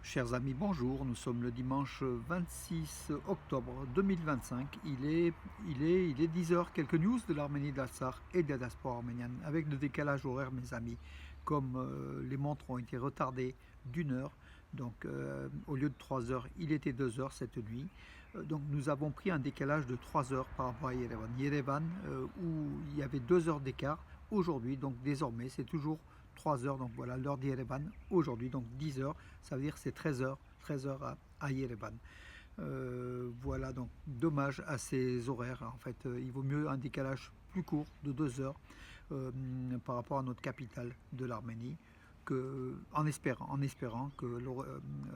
Chers amis, bonjour. Nous sommes le dimanche 26 octobre 2025. Il est 10 heures. Quelques news de l'Arménie, de l'Artsakh et de la diaspora arménienne. Avec le décalage horaire, mes amis, comme les montres ont été retardées d'1 heure, donc au lieu de 3 heures, il était 2 heures cette nuit. Donc nous avons pris un décalage de 3 heures par rapport à Yerevan. Yerevan, où il y avait 2 heures d'écart, aujourd'hui, donc désormais, c'est toujours 3 heures, donc voilà l'heure d'Yerevan aujourd'hui, donc 10 heures, ça veut dire que c'est 13 heures à Yerevan. Voilà, donc dommage à ces horaires. En fait, il vaut mieux un décalage plus court de 2 heures par rapport à notre capitale de l'Arménie, en espérant que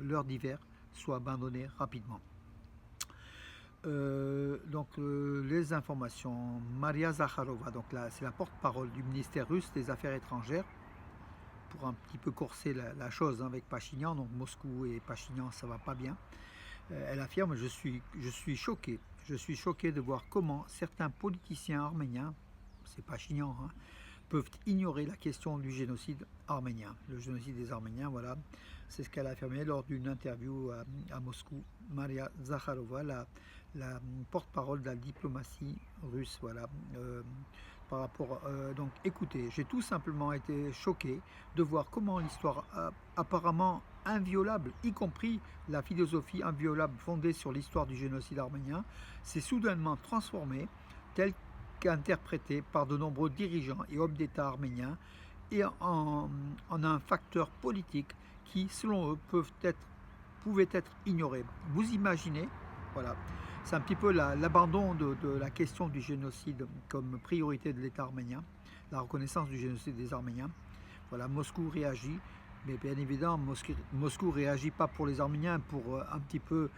l'heure d'hiver soit abandonnée rapidement. Les informations. Maria Zakharova, donc là, c'est la porte-parole du ministère russe des Affaires étrangères, pour un petit peu corser la chose avec Pachinian, donc Moscou et Pachinian, ça va pas bien. Elle affirme: je suis choqué. Je suis choqué de voir comment certains politiciens arméniens, c'est Pachinian, hein, peuvent ignorer la question du génocide arménien. Le génocide des Arméniens, voilà. C'est ce qu'elle a affirmé lors d'une interview à Moscou. Maria Zakharova, la porte-parole de la diplomatie russe, voilà. Par rapport, donc écoutez, j'ai tout simplement été choqué de voir comment l'histoire apparemment inviolable, y compris la philosophie inviolable fondée sur l'histoire du génocide arménien, s'est soudainement transformée, telle qu'interprétée par de nombreux dirigeants et hommes d'État arméniens, et en un facteur politique qui, selon eux, pouvait être ignoré. Vous imaginez, voilà, c'est un petit peu l'abandon de la question du génocide comme priorité de l'État arménien, la reconnaissance du génocide des Arméniens. Voilà, Moscou réagit, mais bien évidemment, Moscou réagit pas pour les Arméniens, pour un petit peu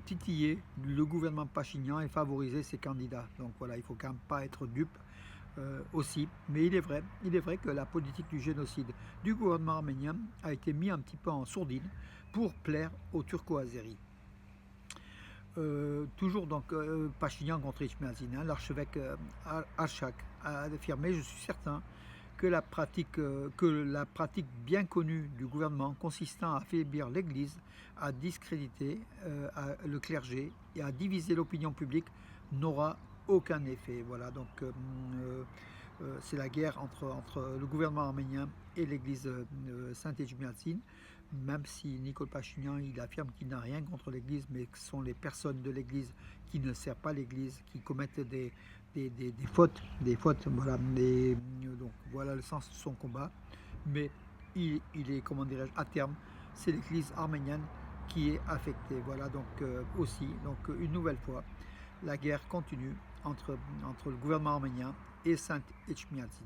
titiller le gouvernement Pachinian et favoriser ses candidats. Donc voilà, il faut quand même pas être dupe aussi. Mais il est vrai que la politique du génocide du gouvernement arménien a été mise un petit peu en sourdine pour plaire aux Turco-Azéris. Toujours donc Pachinian contre Ichmiadzin, hein, l'archevêque Arshak a affirmé: je suis certain que la pratique bien connue du gouvernement consistant à affaiblir l'Église, à discréditer le clergé et à diviser l'opinion publique n'aura aucun effet. Voilà, donc c'est la guerre entre le gouvernement arménien et l'Église Saint-Ejmiadzin, même si Nicole Pachinian il affirme qu'il n'a rien contre l'Église, mais que ce sont les personnes de l'Église qui ne servent pas l'Église, qui commettent des fautes, voilà. Donc voilà le sens de son combat. Mais il est, comment dirais-je, à terme, c'est l'Église arménienne qui est affectée. Voilà, donc aussi, donc une nouvelle fois, la guerre continue entre le gouvernement arménien et Saint-Echmiadzin.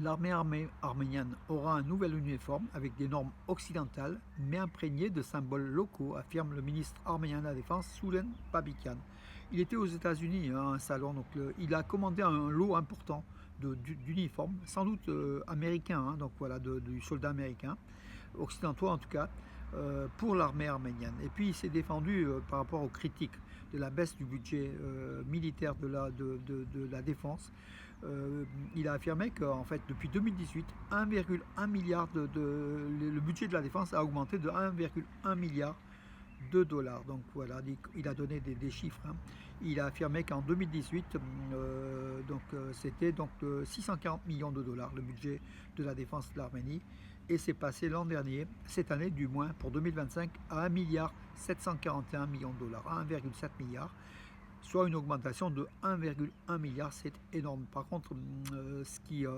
L'armée arménienne aura un nouvel uniforme avec des normes occidentales, mais imprégné de symboles locaux, affirme le ministre arménien de la Défense, Soulen Pabikian. Il était aux États-Unis, hein, à un salon, donc il a commandé un lot important d'uniformes, sans doute américains, hein, donc voilà, du soldat américain, occidentaux en tout cas, pour l'armée arménienne. Et puis il s'est défendu par rapport aux critiques de la baisse du budget militaire de la défense. Il a affirmé qu'en fait, depuis 2018, 1,1 milliard le budget de la défense a augmenté de 1,1 milliard de dollars. Donc voilà, il a donné des chiffres. Hein. Il a affirmé qu'en 2018, c'était 640 millions de dollars le budget de la défense de l'Arménie. Et c'est passé l'an dernier, cette année du moins, pour 2025, à 1 milliard 741 millions de dollars, à 1,7 milliard, soit une augmentation de 1,1 milliard, c'est énorme. Par contre, il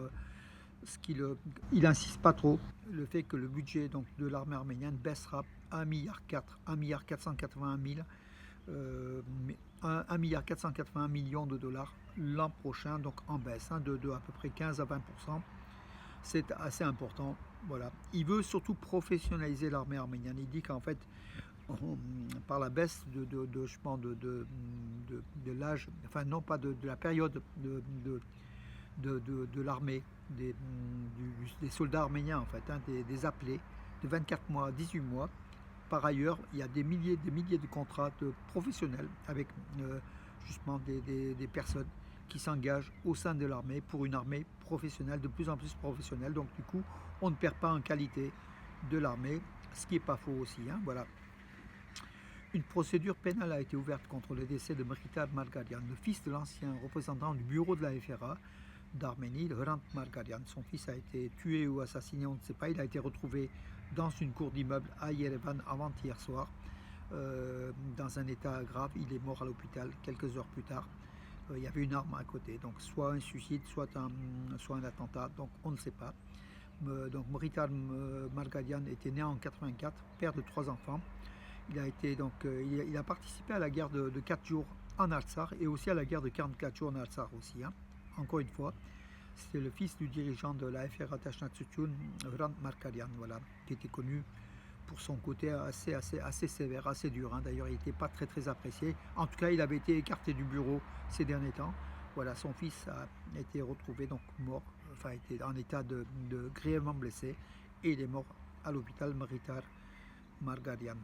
n'insiste pas trop, le fait que le budget donc, de l'armée arménienne baissera à 1 milliard 480 millions de dollars l'an prochain, donc en baisse, hein, de à peu près 15 à 20%. C'est assez important. Voilà. Il veut surtout professionnaliser l'armée arménienne. Il dit qu'en fait, par la baisse de l'âge, enfin non pas de la période de l'armée, des soldats arméniens en fait, hein, des appelés, de 24 mois à 18 mois. Par ailleurs, il y a des milliers de contrats de professionnels avec justement des personnes qui s'engagent au sein de l'armée pour une armée professionnelle, de plus en plus professionnelle. Donc du coup, on ne perd pas en qualité de l'armée. ce qui n'est pas faux aussi. Hein, voilà. Une procédure pénale a été ouverte contre le décès de Meritar Margarian, le fils de l'ancien représentant du bureau de la FRA d'Arménie, Hrant Margarian. Son fils a été tué ou assassiné, on ne sait pas. Il a été retrouvé dans une cour d'immeuble à Yerevan avant-hier soir, dans un état grave. Il est mort à l'hôpital quelques heures plus tard. Il y avait une arme à côté, donc soit un suicide, soit un attentat, donc on ne sait pas. Donc Meritar Margarian était né en 84, père de 3 enfants. Il a participé à la guerre de 4 jours en Artsakh et aussi à la guerre de 44 jours en Artsakh aussi. Hein. Encore une fois, c'est le fils du dirigeant de la FRA Tashnatsutyun, Hrant Margarian, voilà, qui était connu pour son côté assez sévère, assez dur. Hein. D'ailleurs, il n'était pas très apprécié. En tout cas, il avait été écarté du bureau ces derniers temps. Voilà, son fils a été retrouvé donc mort, enfin était en état de grièvement blessé, et il est mort à l'hôpital Meritar Margarian.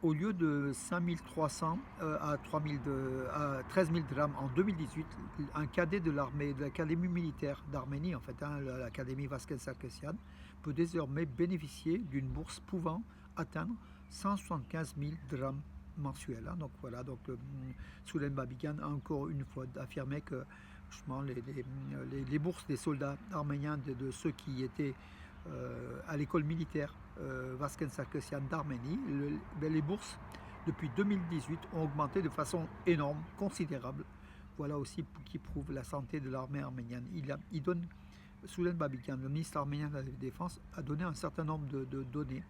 Au lieu de 5300 à 13 000 dirhams en 2018, un cadet de l'armée, de l'académie militaire d'Arménie, en fait, hein, l'académie Vasken Sarkisian, peut désormais bénéficier d'une bourse pouvant atteindre 175 000 dirhams mensuels. Hein. Donc voilà, donc Soulen Babigan a encore une fois affirmé que justement les bourses des soldats arméniens, de ceux qui étaient à l'école militaire Vasken Sarkisian d'Arménie, les bourses depuis 2018 ont augmenté de façon énorme, considérable. Voilà aussi qui prouve la santé de l'armée arménienne. Il donne, Soulen Babigan, le ministre arménien de la Défense, a donné un certain nombre de données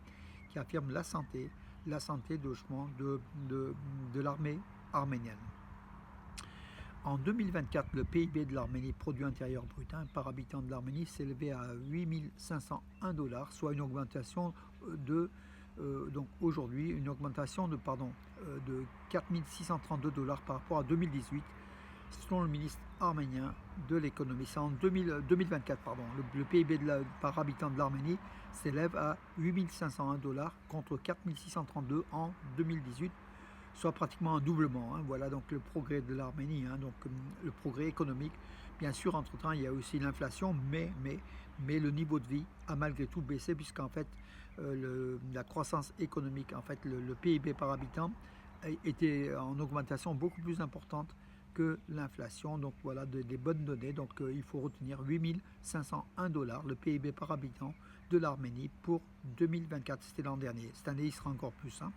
qui affirment la santé de l'armée arménienne. En 2024, le PIB de l'Arménie, produit intérieur brut par habitant de l'Arménie, s'élevait à 8 501 $, soit une augmentation donc aujourd'hui, une augmentation de 4 632 $ par rapport à 2018, selon le ministre arménien de l'économie. C'est en 2024, le PIB par habitant de l'Arménie s'élève à 8 501 $ contre 4 632 en 2018. Soit pratiquement un doublement. Hein. Voilà donc le progrès de l'Arménie, hein, donc le progrès économique. Bien sûr, entre-temps, il y a aussi l'inflation, mais le niveau de vie a malgré tout baissé, puisqu'en fait, la croissance économique, en fait, le PIB par habitant était en augmentation beaucoup plus importante que l'inflation. Donc voilà, des bonnes données. Donc il faut retenir 8 501 $, le PIB par habitant de l'Arménie pour 2024. C'était l'an dernier. Cette année, il sera encore plus. Hein.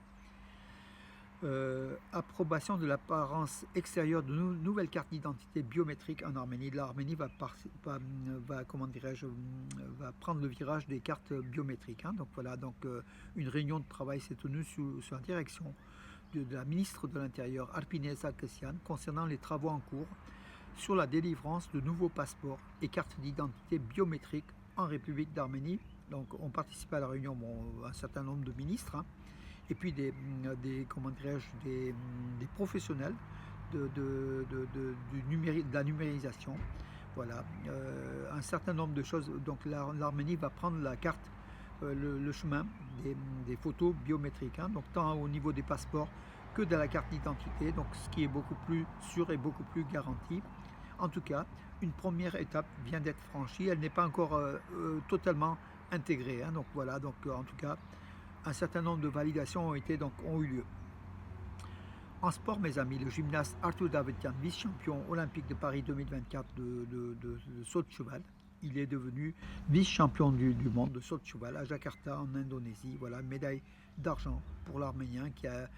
Approbation de l'apparence extérieure de nouvelles cartes d'identité biométriques en Arménie. L'Arménie va prendre le virage des cartes biométriques. Hein. Donc voilà, une réunion de travail s'est tenue sous la direction de la ministre de l'Intérieur, Arpine Sarkisian, concernant les travaux en cours sur la délivrance de nouveaux passeports et cartes d'identité biométriques en République d'Arménie. Donc on participe à la réunion un certain nombre de ministres. Hein, et puis des professionnels de la numérisation. Voilà, un certain nombre de choses. Donc l'Arménie va prendre la carte, le chemin des photos biométriques, hein, donc tant au niveau des passeports que de la carte d'identité, donc ce qui est beaucoup plus sûr et beaucoup plus garanti. En tout cas, une première étape vient d'être franchie. Elle n'est pas encore totalement intégrée. Hein, donc voilà, donc en tout cas, un certain nombre de validations ont eu lieu. En sport, mes amis, le gymnaste Artur Davtyan, vice-champion olympique de Paris 2024 de saut de cheval, il est devenu vice-champion du monde de saut de cheval à Jakarta en Indonésie. Voilà, médaille d'argent pour l'Arménien qui a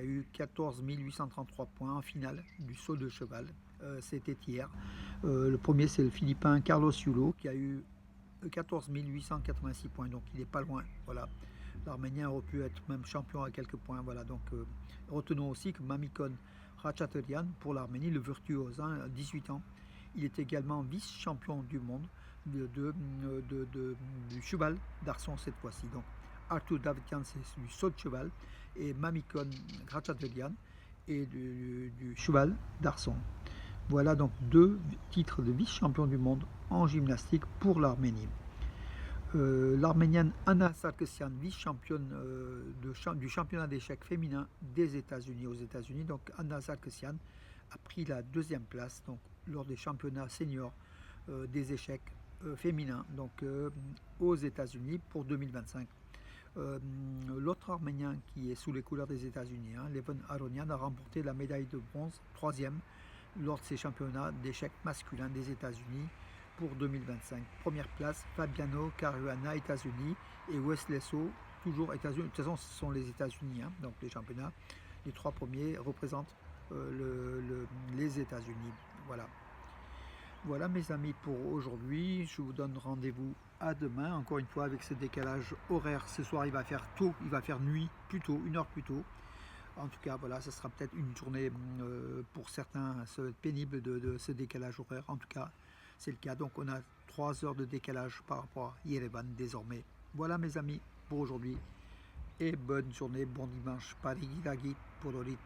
eu 14 833 points en finale du saut de cheval. C'était hier. Le premier, c'est le Philippin Carlos Yulo qui a eu 14 886 points, donc il n'est pas loin. Voilà. L'Arménien aurait pu être même champion à quelques points. Voilà, donc retenons aussi que Mamikon Ratchaterian pour l'Arménie, le virtuose, 18 ans, il est également vice-champion du monde du cheval d'arçon cette fois-ci. Donc Artur Davtyan, c'est du saut de cheval, et Mamikon Ratchaterian est du cheval d'arçon. Voilà donc 2 titres de vice-champion du monde en gymnastique pour l'Arménie. L'Arménienne Anna Sarkisian, vice-championne du championnat d'échecs féminin des États-Unis aux États-Unis. Donc Anna Sarkisian a pris la 2e place donc, lors des championnats seniors des échecs féminin, donc aux États-Unis pour 2025. L'autre Arménien qui est sous les couleurs des États-Unis, hein, Levon Aronian, a remporté la médaille de bronze, troisième, lors de ces championnats d'échecs masculins des États-Unis pour 2025. Première place, Fabiano Caruana, États-Unis, et Wesley So, toujours États-Unis. De toute façon, ce sont les États-Unis, hein, donc les championnats. Les trois premiers représentent les États-Unis. Voilà. Voilà mes amis pour aujourd'hui, je vous donne rendez-vous à demain, encore une fois avec ce décalage horaire. Ce soir il va faire tôt, il va faire nuit plus tôt, 1 heure plus tôt. En tout cas voilà, ce sera peut-être une journée pour certains pénible de ce décalage horaire. En tout cas c'est le cas, donc on a 3 heures de décalage par rapport à Yerevan désormais. Voilà mes amis pour aujourd'hui et bonne journée, bon dimanche, Parigi Dagi Polorit.